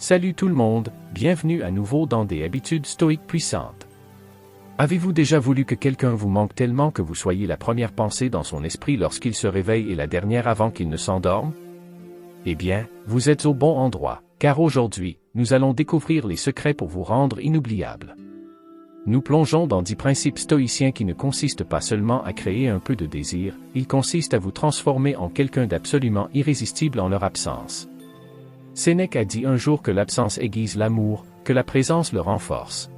Salut tout le monde, bienvenue à nouveau dans des habitudes stoïques puissantes. Avez-vous déjà voulu que quelqu'un vous manque tellement que vous soyez la première pensée dans son esprit lorsqu'il se réveille et la dernière avant qu'il ne s'endorme? Eh bien, vous êtes au bon endroit, car aujourd'hui, nous allons découvrir les secrets pour vous rendre inoubliable. Nous plongeons dans 10 principes stoïciens qui ne consistent pas seulement à créer un peu de désir, ils consistent à vous transformer en quelqu'un d'absolument irrésistible en leur absence. Sénèque a dit un jour que l'absence aiguise l'amour, que la présence le renforce.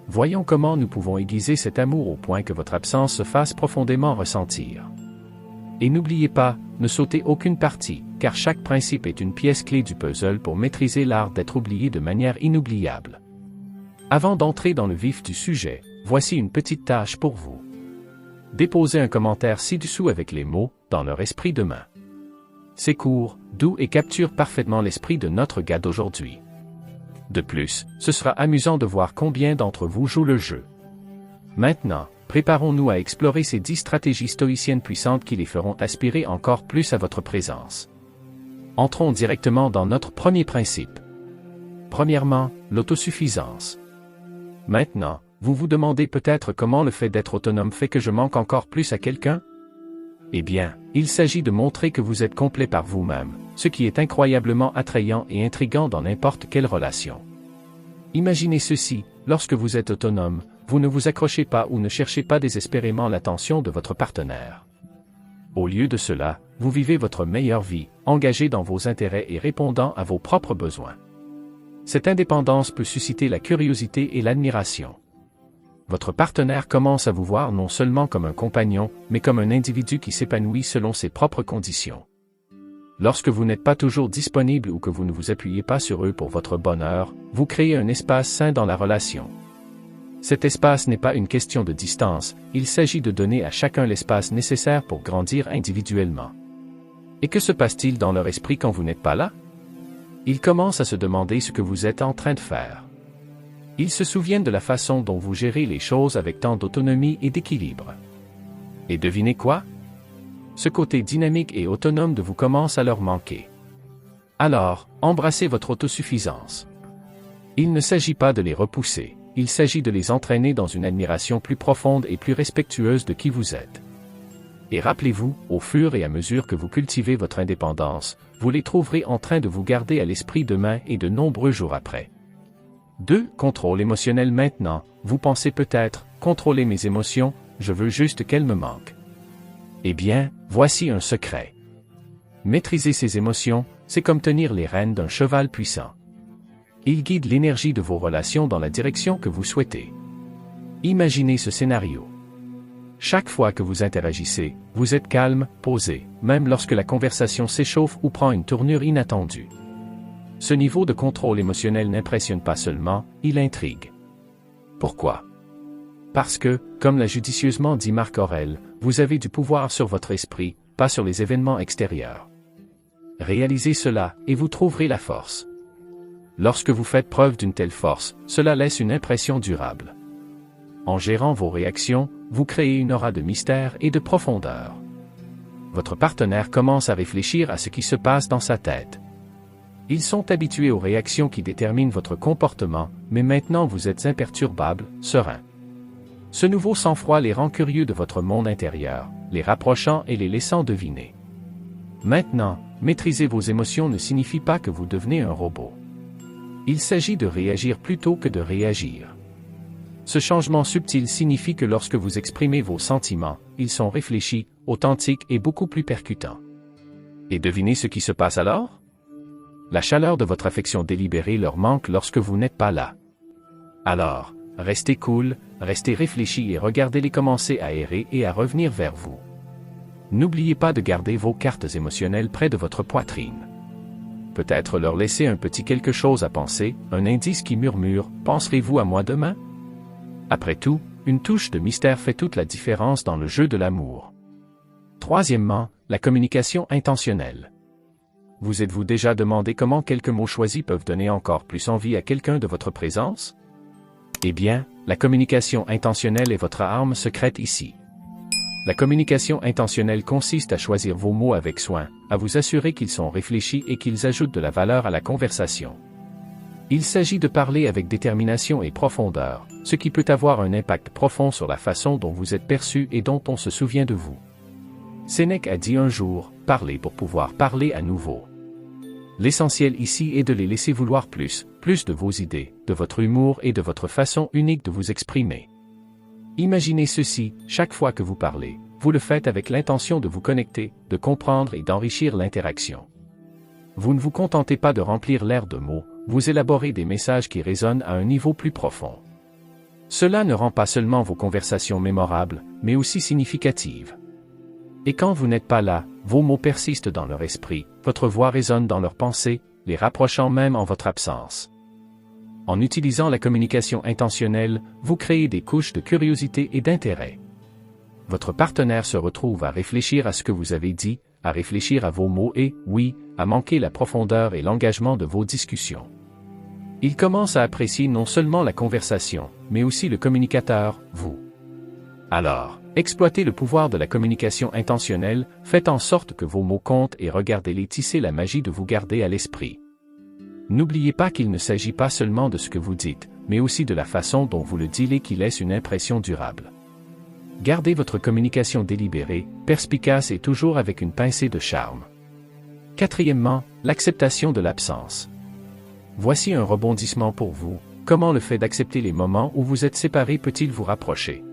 Voyons comment nous pouvons aiguiser cet amour au point que votre absence se fasse profondément ressentir. Et n'oubliez pas, ne sautez aucune partie, car chaque principe est une pièce clé du puzzle pour maîtriser l'art d'être oublié de manière inoubliable. Avant d'entrer dans le vif du sujet, voici une petite tâche pour vous. Déposez un commentaire ci-dessous avec les mots « dans leur esprit demain ». C'est court, doux et capture parfaitement l'esprit de notre gars d'aujourd'hui. De plus, ce sera amusant de voir combien d'entre vous jouent le jeu. Maintenant, préparons-nous à explorer ces 10 stratégies stoïciennes puissantes qui les feront aspirer encore plus à votre présence. Entrons directement dans notre premier principe. Premièrement, l'autosuffisance. Maintenant, vous vous demandez peut-être comment le fait d'être autonome fait que je manque encore plus à quelqu'un? Eh bien, il s'agit de montrer que vous êtes complet par vous-même, ce qui est incroyablement attrayant et intriguant dans n'importe quelle relation. Imaginez ceci, lorsque vous êtes autonome, vous ne vous accrochez pas ou ne cherchez pas désespérément l'attention de votre partenaire. Au lieu de cela, vous vivez votre meilleure vie, engagé dans vos intérêts et répondant à vos propres besoins. Cette indépendance peut susciter la curiosité et l'admiration. Votre partenaire commence à vous voir non seulement comme un compagnon, mais comme un individu qui s'épanouit selon ses propres conditions. Lorsque vous n'êtes pas toujours disponible ou que vous ne vous appuyez pas sur eux pour votre bonheur, vous créez un espace sain dans la relation. Cet espace n'est pas une question de distance, il s'agit de donner à chacun l'espace nécessaire pour grandir individuellement. Et que se passe-t-il dans leur esprit quand vous n'êtes pas là? Ils commencent à se demander ce que vous êtes en train de faire. Ils se souviennent de la façon dont vous gérez les choses avec tant d'autonomie et d'équilibre. Et devinez quoi? Ce côté dynamique et autonome de vous commence à leur manquer. Alors, embrassez votre autosuffisance. Il ne s'agit pas de les repousser, il s'agit de les entraîner dans une admiration plus profonde et plus respectueuse de qui vous êtes. Et rappelez-vous, au fur et à mesure que vous cultivez votre indépendance, vous les trouverez en train de vous garder à l'esprit demain et de nombreux jours après. 2. Contrôle émotionnel maintenant, vous pensez peut-être, contrôler mes émotions, je veux juste qu'elles me manquent. Eh bien, voici un secret. Maîtriser ses émotions, c'est comme tenir les rênes d'un cheval puissant. Il guide l'énergie de vos relations dans la direction que vous souhaitez. Imaginez ce scénario. Chaque fois que vous interagissez, vous êtes calme, posé, même lorsque la conversation s'échauffe ou prend une tournure inattendue. Ce niveau de contrôle émotionnel n'impressionne pas seulement, il intrigue. Pourquoi? Parce que, comme l'a judicieusement dit Marc Aurèle, vous avez du pouvoir sur votre esprit, pas sur les événements extérieurs. Réalisez cela, et vous trouverez la force. Lorsque vous faites preuve d'une telle force, cela laisse une impression durable. En gérant vos réactions, vous créez une aura de mystère et de profondeur. Votre partenaire commence à réfléchir à ce qui se passe dans sa tête. Ils sont habitués aux réactions qui déterminent votre comportement, mais maintenant vous êtes imperturbable, serein. Ce nouveau sang-froid les rend curieux de votre monde intérieur, les rapprochant et les laissant deviner. Maintenant, maîtriser vos émotions ne signifie pas que vous devenez un robot. Il s'agit de réagir plutôt que de réagir. Ce changement subtil signifie que lorsque vous exprimez vos sentiments, ils sont réfléchis, authentiques et beaucoup plus percutants. Et devinez ce qui se passe alors? La chaleur de votre affection délibérée leur manque lorsque vous n'êtes pas là. Alors, restez cool, restez réfléchi et regardez-les commencer à errer et à revenir vers vous. N'oubliez pas de garder vos cartes émotionnelles près de votre poitrine. Peut-être leur laisser un petit quelque chose à penser, un indice qui murmure « Penserez-vous à moi demain ?» Après tout, une touche de mystère fait toute la différence dans le jeu de l'amour. Troisièmement, la communication intentionnelle. Vous êtes-vous déjà demandé comment quelques mots choisis peuvent donner encore plus envie à quelqu'un de votre présence? Eh bien, la communication intentionnelle est votre arme secrète ici. La communication intentionnelle consiste à choisir vos mots avec soin, à vous assurer qu'ils sont réfléchis et qu'ils ajoutent de la valeur à la conversation. Il s'agit de parler avec détermination et profondeur, ce qui peut avoir un impact profond sur la façon dont vous êtes perçu et dont on se souvient de vous. Sénèque a dit un jour, « Parlez pour pouvoir parler à nouveau ». L'essentiel ici est de les laisser vouloir plus de vos idées, de votre humour et de votre façon unique de vous exprimer. Imaginez ceci, chaque fois que vous parlez, vous le faites avec l'intention de vous connecter, de comprendre et d'enrichir l'interaction. Vous ne vous contentez pas de remplir l'air de mots, vous élaborez des messages qui résonnent à un niveau plus profond. Cela ne rend pas seulement vos conversations mémorables, mais aussi significatives. Et quand vous n'êtes pas là, vos mots persistent dans leur esprit, votre voix résonne dans leurs pensées, les rapprochant même en votre absence. En utilisant la communication intentionnelle, vous créez des couches de curiosité et d'intérêt. Votre partenaire se retrouve à réfléchir à ce que vous avez dit, à réfléchir à vos mots et, oui, à manquer la profondeur et l'engagement de vos discussions. Il commence à apprécier non seulement la conversation, mais aussi le communicateur, vous. Alors, exploitez le pouvoir de la communication intentionnelle, faites en sorte que vos mots comptent et regardez-les tisser la magie de vous garder à l'esprit. N'oubliez pas qu'il ne s'agit pas seulement de ce que vous dites, mais aussi de la façon dont vous le dites qui laisse une impression durable. Gardez votre communication délibérée, perspicace et toujours avec une pincée de charme. Quatrièmement, l'acceptation de l'absence. Voici un rebondissement pour vous. Comment le fait d'accepter les moments où vous êtes séparés peut-il vous rapprocher?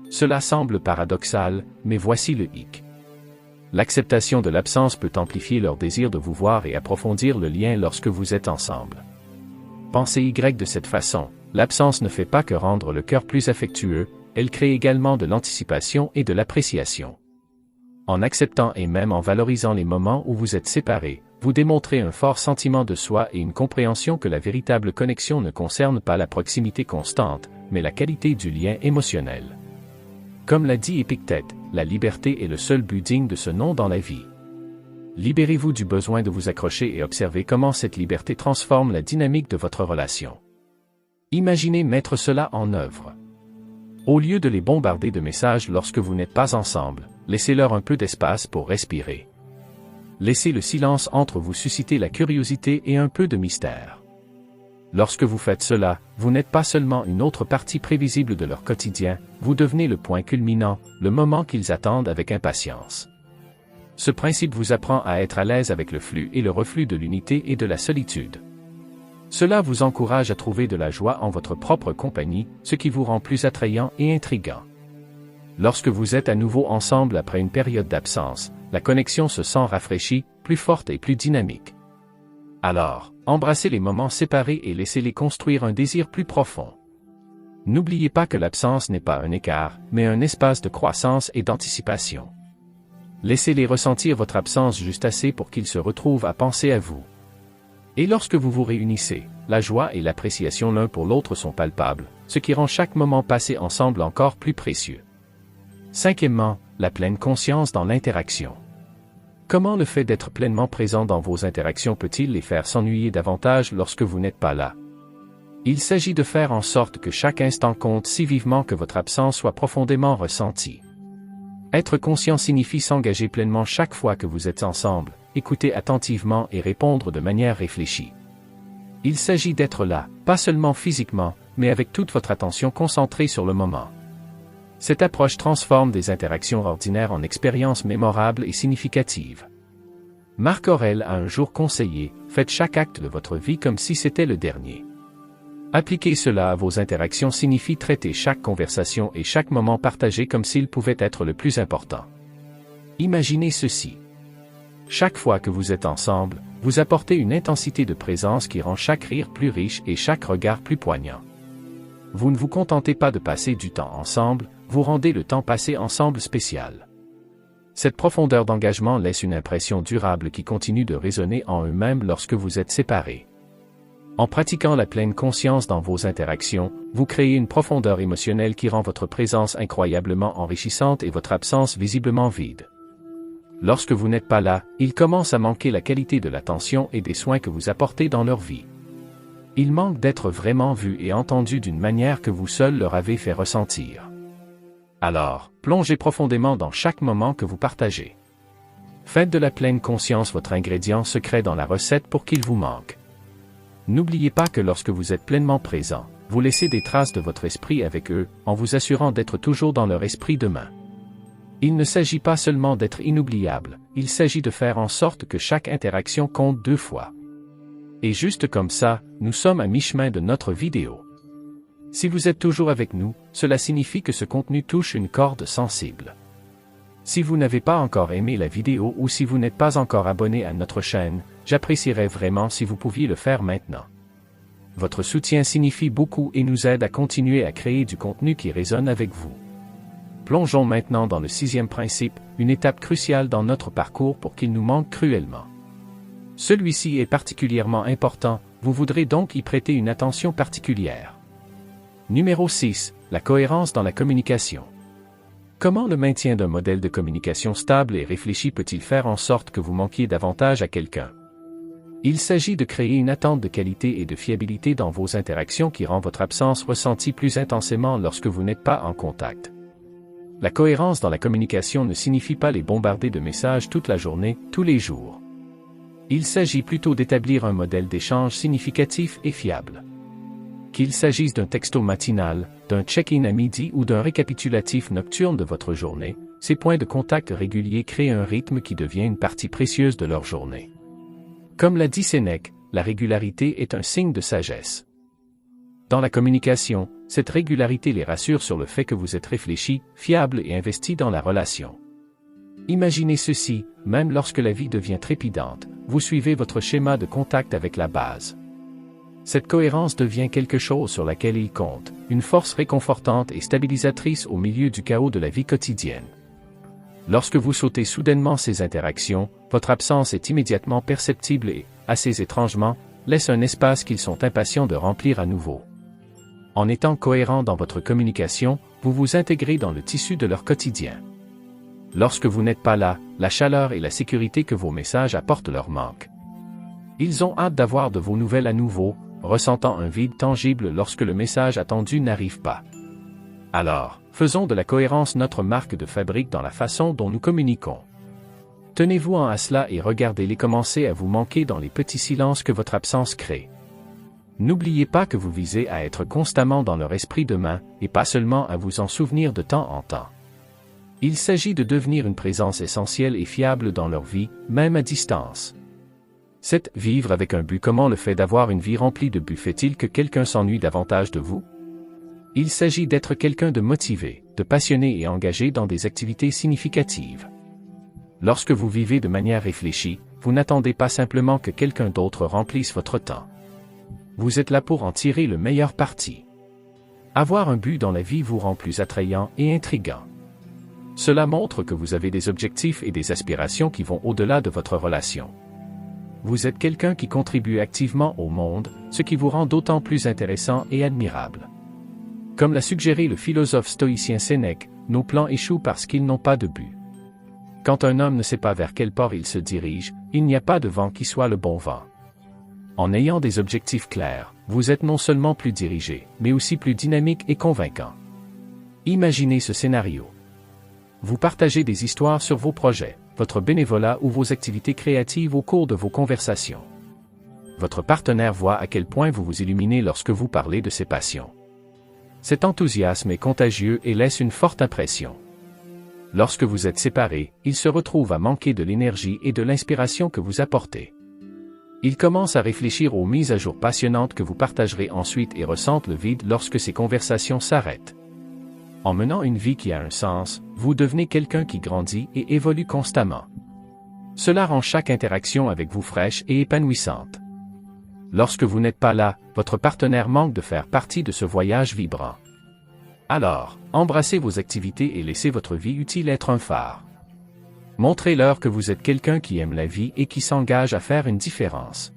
Cela semble paradoxal, mais voici le hic. L'acceptation de l'absence peut amplifier leur désir de vous voir et approfondir le lien lorsque vous êtes ensemble. Pensez Y de cette façon, l'absence ne fait pas que rendre le cœur plus affectueux, elle crée également de l'anticipation et de l'appréciation. En acceptant et même en valorisant les moments où vous êtes séparés, vous démontrez un fort sentiment de soi et une compréhension que la véritable connexion ne concerne pas la proximité constante, mais la qualité du lien émotionnel. Comme l'a dit Épictète, la liberté est le seul but digne de ce nom dans la vie. Libérez-vous du besoin de vous accrocher et observez comment cette liberté transforme la dynamique de votre relation. Imaginez mettre cela en œuvre. Au lieu de les bombarder de messages lorsque vous n'êtes pas ensemble, laissez-leur un peu d'espace pour respirer. Laissez le silence entre vous susciter la curiosité et un peu de mystère. Lorsque vous faites cela, vous n'êtes pas seulement une autre partie prévisible de leur quotidien, vous devenez le point culminant, le moment qu'ils attendent avec impatience. Ce principe vous apprend à être à l'aise avec le flux et le reflux de l'unité et de la solitude. Cela vous encourage à trouver de la joie en votre propre compagnie, ce qui vous rend plus attrayant et intriguant. Lorsque vous êtes à nouveau ensemble après une période d'absence, la connexion se sent rafraîchie, plus forte et plus dynamique. Alors, embrassez les moments séparés et laissez-les construire un désir plus profond. N'oubliez pas que l'absence n'est pas un écart, mais un espace de croissance et d'anticipation. Laissez-les ressentir votre absence juste assez pour qu'ils se retrouvent à penser à vous. Et lorsque vous vous réunissez, la joie et l'appréciation l'un pour l'autre sont palpables, ce qui rend chaque moment passé ensemble encore plus précieux. Cinquièmement, la pleine conscience dans l'interaction. Comment le fait d'être pleinement présent dans vos interactions peut-il les faire s'ennuyer davantage lorsque vous n'êtes pas là? Il s'agit de faire en sorte que chaque instant compte si vivement que votre absence soit profondément ressentie. Être conscient signifie s'engager pleinement chaque fois que vous êtes ensemble, écouter attentivement et répondre de manière réfléchie. Il s'agit d'être là, pas seulement physiquement, mais avec toute votre attention concentrée sur le moment. Cette approche transforme des interactions ordinaires en expériences mémorables et significatives. Marc Aurèle a un jour conseillé, faites chaque acte de votre vie comme si c'était le dernier. Appliquer cela à vos interactions signifie traiter chaque conversation et chaque moment partagé comme s'il pouvait être le plus important. Imaginez ceci. Chaque fois que vous êtes ensemble, vous apportez une intensité de présence qui rend chaque rire plus riche et chaque regard plus poignant. Vous ne vous contentez pas de passer du temps ensemble, vous rendez le temps passé ensemble spécial. Cette profondeur d'engagement laisse une impression durable qui continue de résonner en eux-mêmes lorsque vous êtes séparés. En pratiquant la pleine conscience dans vos interactions, vous créez une profondeur émotionnelle qui rend votre présence incroyablement enrichissante et votre absence visiblement vide. Lorsque vous n'êtes pas là, ils commencent à manquer la qualité de l'attention et des soins que vous apportez dans leur vie. Ils manquent d'être vraiment vus et entendus d'une manière que vous seul leur avez fait ressentir. Alors, plongez profondément dans chaque moment que vous partagez. Faites de la pleine conscience votre ingrédient secret dans la recette pour qu'il vous manque. N'oubliez pas que lorsque vous êtes pleinement présent, vous laissez des traces de votre esprit avec eux, en vous assurant d'être toujours dans leur esprit demain. Il ne s'agit pas seulement d'être inoubliable, il s'agit de faire en sorte que chaque interaction compte 2 fois. Et juste comme ça, nous sommes à mi-chemin de notre vidéo. Si vous êtes toujours avec nous, cela signifie que ce contenu touche une corde sensible. Si vous n'avez pas encore aimé la vidéo ou si vous n'êtes pas encore abonné à notre chaîne, j'apprécierais vraiment si vous pouviez le faire maintenant. Votre soutien signifie beaucoup et nous aide à continuer à créer du contenu qui résonne avec vous. Plongeons maintenant dans le 6e principe, une étape cruciale dans notre parcours pour qu'il nous manque cruellement. Celui-ci est particulièrement important, vous voudrez donc y prêter une attention particulière. Numéro 6, la cohérence dans la communication. Comment le maintien d'un modèle de communication stable et réfléchi peut-il faire en sorte que vous manquiez davantage à quelqu'un? Il s'agit de créer une attente de qualité et de fiabilité dans vos interactions qui rend votre absence ressentie plus intensément lorsque vous n'êtes pas en contact. La cohérence dans la communication ne signifie pas les bombarder de messages toute la journée, tous les jours. Il s'agit plutôt d'établir un modèle d'échange significatif et fiable. Qu'il s'agisse d'un texto matinal, d'un check-in à midi ou d'un récapitulatif nocturne de votre journée, ces points de contact réguliers créent un rythme qui devient une partie précieuse de leur journée. Comme l'a dit Sénèque, la régularité est un signe de sagesse. Dans la communication, cette régularité les rassure sur le fait que vous êtes réfléchi, fiable et investi dans la relation. Imaginez ceci, même lorsque la vie devient trépidante, vous suivez votre schéma de contact avec la base. Cette cohérence devient quelque chose sur laquelle il compte, une force réconfortante et stabilisatrice au milieu du chaos de la vie quotidienne. Lorsque vous sautez soudainement ces interactions, votre absence est immédiatement perceptible et, assez étrangement, laisse un espace qu'ils sont impatients de remplir à nouveau. En étant cohérent dans votre communication, vous vous intégrez dans le tissu de leur quotidien. Lorsque vous n'êtes pas là, la chaleur et la sécurité que vos messages apportent leur manque. Ils ont hâte d'avoir de vos nouvelles à nouveau, ressentant un vide tangible lorsque le message attendu n'arrive pas. Alors, faisons de la cohérence notre marque de fabrique dans la façon dont nous communiquons. Tenez-vous-en à cela et regardez-les commencer à vous manquer dans les petits silences que votre absence crée. N'oubliez pas que vous visez à être constamment dans leur esprit demain, et pas seulement à vous en souvenir de temps en temps. Il s'agit de devenir une présence essentielle et fiable dans leur vie, même à distance. Vivre avec un but. Comment le fait d'avoir une vie remplie de buts fait-il que quelqu'un s'ennuie davantage de vous? Il s'agit d'être quelqu'un de motivé, de passionné et engagé dans des activités significatives. Lorsque vous vivez de manière réfléchie, vous n'attendez pas simplement que quelqu'un d'autre remplisse votre temps. Vous êtes là pour en tirer le meilleur parti. Avoir un but dans la vie vous rend plus attrayant et intriguant. Cela montre que vous avez des objectifs et des aspirations qui vont au-delà de votre relation. Vous êtes quelqu'un qui contribue activement au monde, ce qui vous rend d'autant plus intéressant et admirable. Comme l'a suggéré le philosophe stoïcien Sénèque, nos plans échouent parce qu'ils n'ont pas de but. Quand un homme ne sait pas vers quel port il se dirige, il n'y a pas de vent qui soit le bon vent. En ayant des objectifs clairs, vous êtes non seulement plus dirigé, mais aussi plus dynamique et convaincant. Imaginez ce scénario. Vous partagez des histoires sur vos projets, votre bénévolat ou vos activités créatives au cours de vos conversations. Votre partenaire voit à quel point vous vous illuminez lorsque vous parlez de ses passions. Cet enthousiasme est contagieux et laisse une forte impression. Lorsque vous êtes séparés, il se retrouve à manquer de l'énergie et de l'inspiration que vous apportez. Il commence à réfléchir aux mises à jour passionnantes que vous partagerez ensuite et ressentent le vide lorsque ces conversations s'arrêtent. En menant une vie qui a un sens, vous devenez quelqu'un qui grandit et évolue constamment. Cela rend chaque interaction avec vous fraîche et épanouissante. Lorsque vous n'êtes pas là, votre partenaire manque de faire partie de ce voyage vibrant. Alors, embrassez vos activités et laissez votre vie utile être un phare. Montrez-leur que vous êtes quelqu'un qui aime la vie et qui s'engage à faire une différence.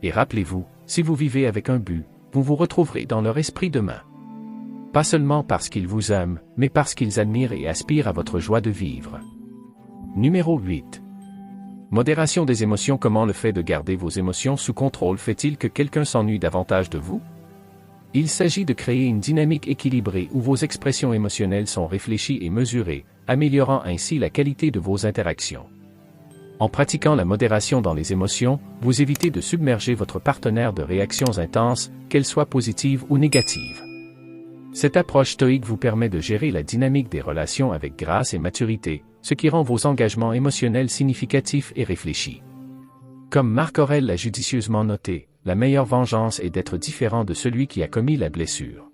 Et rappelez-vous, si vous vivez avec un but, vous vous retrouverez dans leur esprit demain. Pas seulement parce qu'ils vous aiment, mais parce qu'ils admirent et aspirent à votre joie de vivre. Numéro 8. Modération des émotions. Comment le fait de garder vos émotions sous contrôle fait-il que quelqu'un s'ennuie davantage de vous? Il s'agit de créer une dynamique équilibrée où vos expressions émotionnelles sont réfléchies et mesurées, améliorant ainsi la qualité de vos interactions. En pratiquant la modération dans les émotions, vous évitez de submerger votre partenaire de réactions intenses, qu'elles soient positives ou négatives. Cette approche stoïque vous permet de gérer la dynamique des relations avec grâce et maturité, ce qui rend vos engagements émotionnels significatifs et réfléchis. Comme Marc Aurèle l'a judicieusement noté, la meilleure vengeance est d'être différent de celui qui a commis la blessure.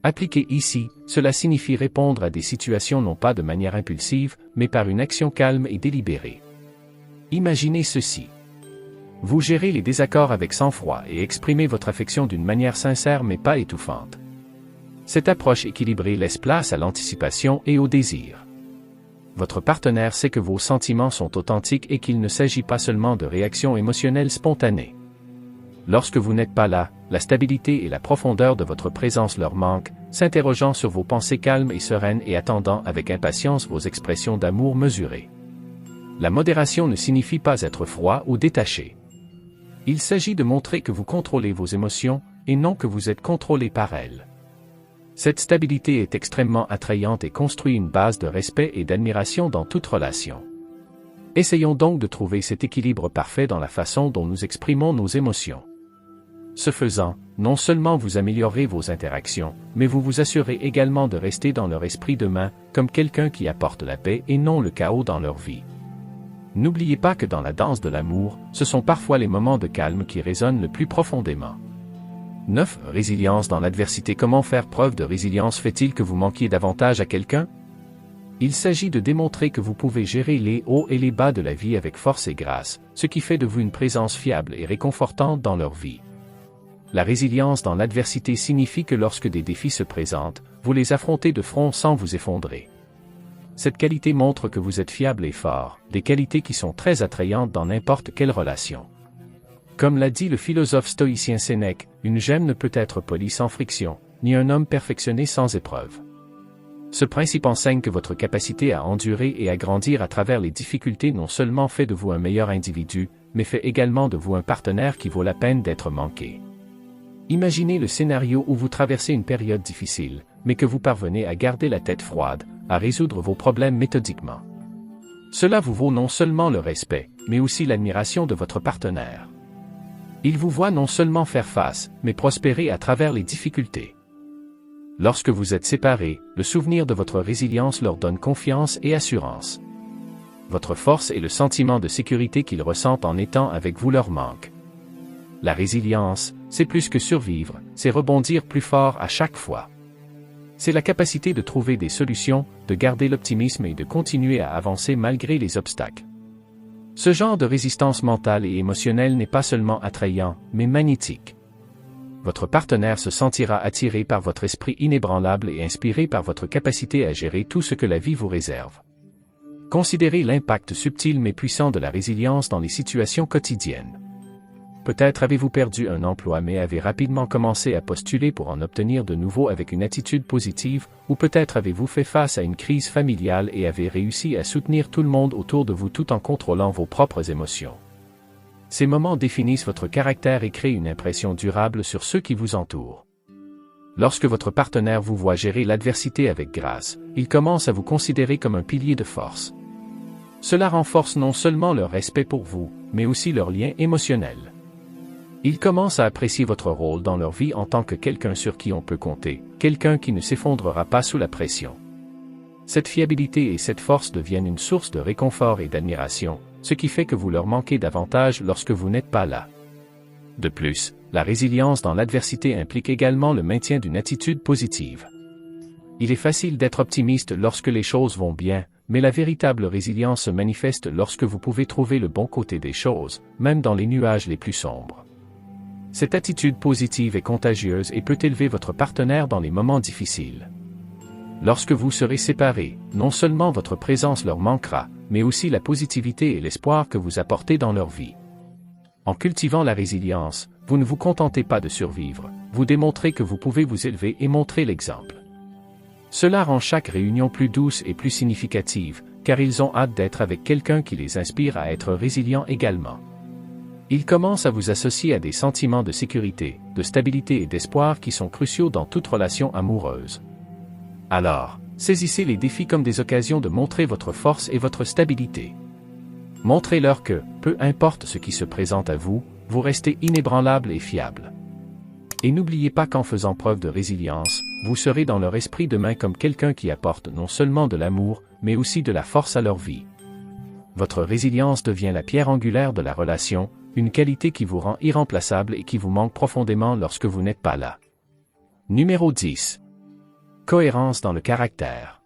Appliqué ici, cela signifie répondre à des situations non pas de manière impulsive, mais par une action calme et délibérée. Imaginez ceci. Vous gérez les désaccords avec sang-froid et exprimez votre affection d'une manière sincère mais pas étouffante. Cette approche équilibrée laisse place à l'anticipation et au désir. Votre partenaire sait que vos sentiments sont authentiques et qu'il ne s'agit pas seulement de réactions émotionnelles spontanées. Lorsque vous n'êtes pas là, la stabilité et la profondeur de votre présence leur manquent, s'interrogeant sur vos pensées calmes et sereines et attendant avec impatience vos expressions d'amour mesurées. La modération ne signifie pas être froid ou détaché. Il s'agit de montrer que vous contrôlez vos émotions, et non que vous êtes contrôlé par elles. Cette stabilité est extrêmement attrayante et construit une base de respect et d'admiration dans toute relation. Essayons donc de trouver cet équilibre parfait dans la façon dont nous exprimons nos émotions. Ce faisant, non seulement vous améliorez vos interactions, mais vous vous assurez également de rester dans leur esprit demain, comme quelqu'un qui apporte la paix et non le chaos dans leur vie. N'oubliez pas que dans la danse de l'amour, ce sont parfois les moments de calme qui résonnent le plus profondément. 9. Résilience dans l'adversité. Comment faire preuve de résilience fait-il que vous manquiez davantage à quelqu'un? Il s'agit de démontrer que vous pouvez gérer les hauts et les bas de la vie avec force et grâce, ce qui fait de vous une présence fiable et réconfortante dans leur vie. La résilience dans l'adversité signifie que lorsque des défis se présentent, vous les affrontez de front sans vous effondrer. Cette qualité montre que vous êtes fiable et fort, des qualités qui sont très attrayantes dans n'importe quelle relation. Comme l'a dit le philosophe stoïcien Sénèque, une gemme ne peut être polie sans friction, ni un homme perfectionné sans épreuve. Ce principe enseigne que votre capacité à endurer et à grandir à travers les difficultés non seulement fait de vous un meilleur individu, mais fait également de vous un partenaire qui vaut la peine d'être manqué. Imaginez le scénario où vous traversez une période difficile, mais que vous parvenez à garder la tête froide, à résoudre vos problèmes méthodiquement. Cela vous vaut non seulement le respect, mais aussi l'admiration de votre partenaire. Il vous voit non seulement faire face, mais prospérer à travers les difficultés. Lorsque vous êtes séparés, le souvenir de votre résilience leur donne confiance et assurance. Votre force et le sentiment de sécurité qu'ils ressentent en étant avec vous leur manquent. La résilience, c'est plus que survivre, c'est rebondir plus fort à chaque fois. C'est la capacité de trouver des solutions, de garder l'optimisme et de continuer à avancer malgré les obstacles. Ce genre de résistance mentale et émotionnelle n'est pas seulement attrayant, mais magnétique. Votre partenaire se sentira attiré par votre esprit inébranlable et inspiré par votre capacité à gérer tout ce que la vie vous réserve. Considérez l'impact subtil mais puissant de la résilience dans les situations quotidiennes. Peut-être avez-vous perdu un emploi mais avez rapidement commencé à postuler pour en obtenir de nouveaux avec une attitude positive, ou peut-être avez-vous fait face à une crise familiale et avez réussi à soutenir tout le monde autour de vous tout en contrôlant vos propres émotions. Ces moments définissent votre caractère et créent une impression durable sur ceux qui vous entourent. Lorsque votre partenaire vous voit gérer l'adversité avec grâce, il commence à vous considérer comme un pilier de force. Cela renforce non seulement leur respect pour vous, mais aussi leur lien émotionnel. Ils commencent à apprécier votre rôle dans leur vie en tant que quelqu'un sur qui on peut compter, quelqu'un qui ne s'effondrera pas sous la pression. Cette fiabilité et cette force deviennent une source de réconfort et d'admiration, ce qui fait que vous leur manquez davantage lorsque vous n'êtes pas là. De plus, la résilience dans l'adversité implique également le maintien d'une attitude positive. Il est facile d'être optimiste lorsque les choses vont bien, mais la véritable résilience se manifeste lorsque vous pouvez trouver le bon côté des choses, même dans les nuages les plus sombres. Cette attitude positive est contagieuse et peut élever votre partenaire dans les moments difficiles. Lorsque vous serez séparés, non seulement votre présence leur manquera, mais aussi la positivité et l'espoir que vous apportez dans leur vie. En cultivant la résilience, vous ne vous contentez pas de survivre, vous démontrez que vous pouvez vous élever et montrer l'exemple. Cela rend chaque réunion plus douce et plus significative, car ils ont hâte d'être avec quelqu'un qui les inspire à être résilients également. Ils commencent à vous associer à des sentiments de sécurité, de stabilité et d'espoir qui sont cruciaux dans toute relation amoureuse. Alors, saisissez les défis comme des occasions de montrer votre force et votre stabilité. Montrez-leur que, peu importe ce qui se présente à vous, vous restez inébranlable et fiable. Et n'oubliez pas qu'en faisant preuve de résilience, vous serez dans leur esprit demain comme quelqu'un qui apporte non seulement de l'amour, mais aussi de la force à leur vie. Votre résilience devient la pierre angulaire de la relation, une qualité qui vous rend irremplaçable et qui vous manque profondément lorsque vous n'êtes pas là. Numéro 10. Cohérence dans le caractère.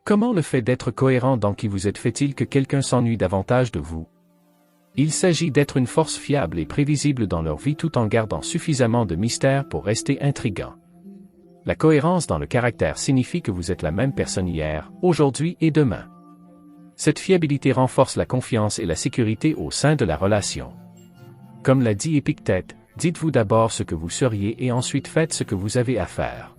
Comment le fait d'être cohérent dans qui vous êtes fait-il que quelqu'un s'ennuie davantage de vous? Il s'agit d'être une force fiable et prévisible dans leur vie tout en gardant suffisamment de mystère pour rester intriguant. La cohérence dans le caractère signifie que vous êtes la même personne hier, aujourd'hui et demain. Cette fiabilité renforce la confiance et la sécurité au sein de la relation. Comme l'a dit Épictète, dites-vous d'abord ce que vous seriez et ensuite faites ce que vous avez à faire.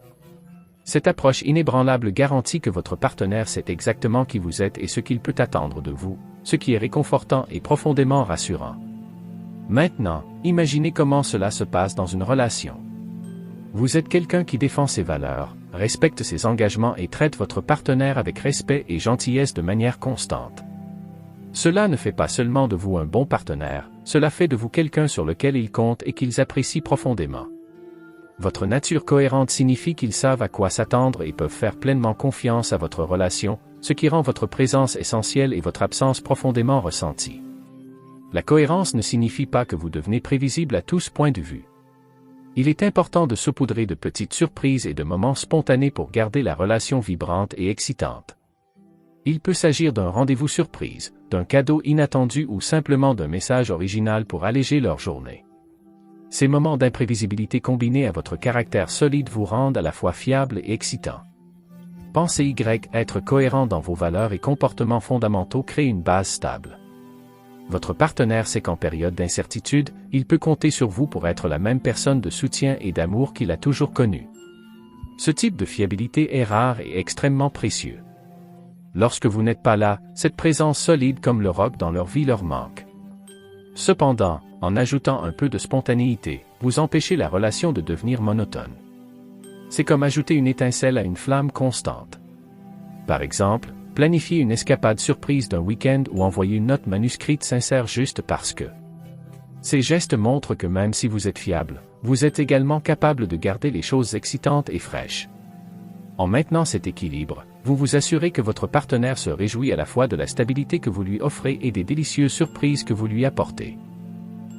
Cette approche inébranlable garantit que votre partenaire sait exactement qui vous êtes et ce qu'il peut attendre de vous, ce qui est réconfortant et profondément rassurant. Maintenant, imaginez comment cela se passe dans une relation. Vous êtes quelqu'un qui défend ses valeurs, respecte ses engagements et traite votre partenaire avec respect et gentillesse de manière constante. Cela ne fait pas seulement de vous un bon partenaire, cela fait de vous quelqu'un sur lequel ils comptent et qu'ils apprécient profondément. Votre nature cohérente signifie qu'ils savent à quoi s'attendre et peuvent faire pleinement confiance à votre relation, ce qui rend votre présence essentielle et votre absence profondément ressentie. La cohérence ne signifie pas que vous devenez prévisible à tous points de vue. Il est important de saupoudrer de petites surprises et de moments spontanés pour garder la relation vibrante et excitante. Il peut s'agir d'un rendez-vous surprise, d'un cadeau inattendu ou simplement d'un message original pour alléger leur journée. Ces moments d'imprévisibilité combinés à votre caractère solide vous rendent à la fois fiable et excitant. Pensez être cohérent dans vos valeurs et comportements fondamentaux crée une base stable. Votre partenaire sait qu'en période d'incertitude, il peut compter sur vous pour être la même personne de soutien et d'amour qu'il a toujours connue. Ce type de fiabilité est rare et extrêmement précieux. Lorsque vous n'êtes pas là, cette présence solide comme le roc dans leur vie leur manque. Cependant, en ajoutant un peu de spontanéité, vous empêchez la relation de devenir monotone. C'est comme ajouter une étincelle à une flamme constante. Par exemple, planifiez une escapade surprise d'un week-end ou envoyez une note manuscrite sincère juste parce que. Ces gestes montrent que même si vous êtes fiable, vous êtes également capable de garder les choses excitantes et fraîches. En maintenant cet équilibre, vous vous assurez que votre partenaire se réjouit à la fois de la stabilité que vous lui offrez et des délicieuses surprises que vous lui apportez.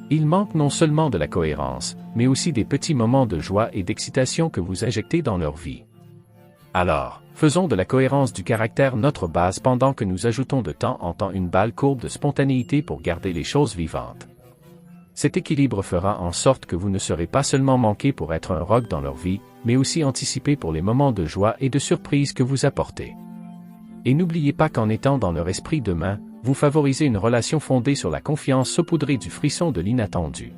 Il manque non seulement de la cohérence, mais aussi des petits moments de joie et d'excitation que vous injectez dans leur vie. Alors, faisons de la cohérence du caractère notre base pendant que nous ajoutons de temps en temps une balle courbe de spontanéité pour garder les choses vivantes. Cet équilibre fera en sorte que vous ne serez pas seulement manqué pour être un roc dans leur vie, mais aussi anticipé pour les moments de joie et de surprise que vous apportez. Et n'oubliez pas qu'en étant dans leur esprit demain, vous favorisez une relation fondée sur la confiance saupoudrée du frisson de l'inattendu.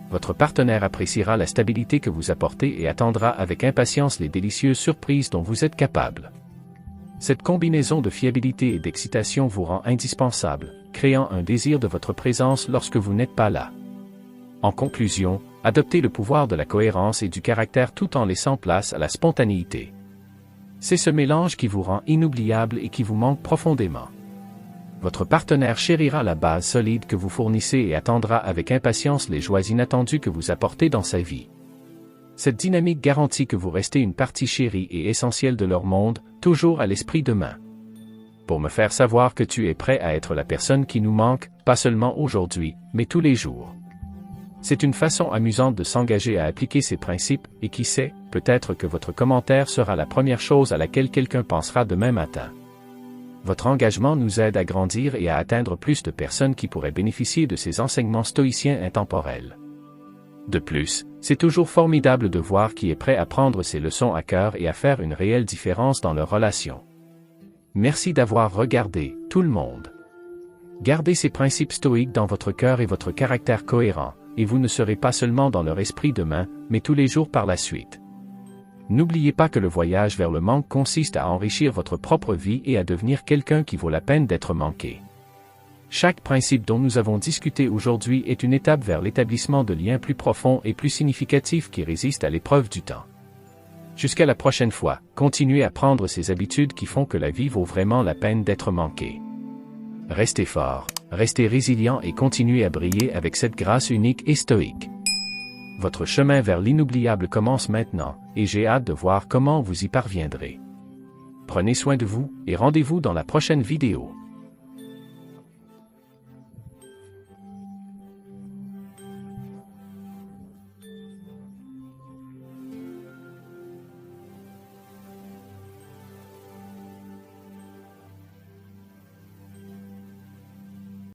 Votre partenaire appréciera la stabilité que vous apportez et attendra avec impatience les délicieuses surprises dont vous êtes capable. Cette combinaison de fiabilité et d'excitation vous rend indispensable, créant un désir de votre présence lorsque vous n'êtes pas là. En conclusion, adoptez le pouvoir de la cohérence et du caractère tout en laissant place à la spontanéité. C'est ce mélange qui vous rend inoubliable et qui vous manque profondément. Votre partenaire chérira la base solide que vous fournissez et attendra avec impatience les joies inattendues que vous apportez dans sa vie. Cette dynamique garantit que vous restez une partie chérie et essentielle de leur monde, toujours à l'esprit demain. Pour me faire savoir que tu es prêt à être la personne qui nous manque, pas seulement aujourd'hui, mais tous les jours. C'est une façon amusante de s'engager à appliquer ces principes, et qui sait, peut-être que votre commentaire sera la première chose à laquelle quelqu'un pensera demain matin. Votre engagement nous aide à grandir et à atteindre plus de personnes qui pourraient bénéficier de ces enseignements stoïciens intemporels. De plus, c'est toujours formidable de voir qui est prêt à prendre ces leçons à cœur et à faire une réelle différence dans leur relation. Merci d'avoir regardé, tout le monde. Gardez ces principes stoïques dans votre cœur et votre caractère cohérent, et vous ne serez pas seulement dans leur esprit demain, mais tous les jours par la suite. N'oubliez pas que le voyage vers le manque consiste à enrichir votre propre vie et à devenir quelqu'un qui vaut la peine d'être manqué. Chaque principe dont nous avons discuté aujourd'hui est une étape vers l'établissement de liens plus profonds et plus significatifs qui résistent à l'épreuve du temps. Jusqu'à la prochaine fois, continuez à prendre ces habitudes qui font que la vie vaut vraiment la peine d'être manquée. Restez fort. Restez résilient et continuez à briller avec cette grâce unique et stoïque. Votre chemin vers l'inoubliable commence maintenant, et j'ai hâte de voir comment vous y parviendrez. Prenez soin de vous, et rendez-vous dans la prochaine vidéo.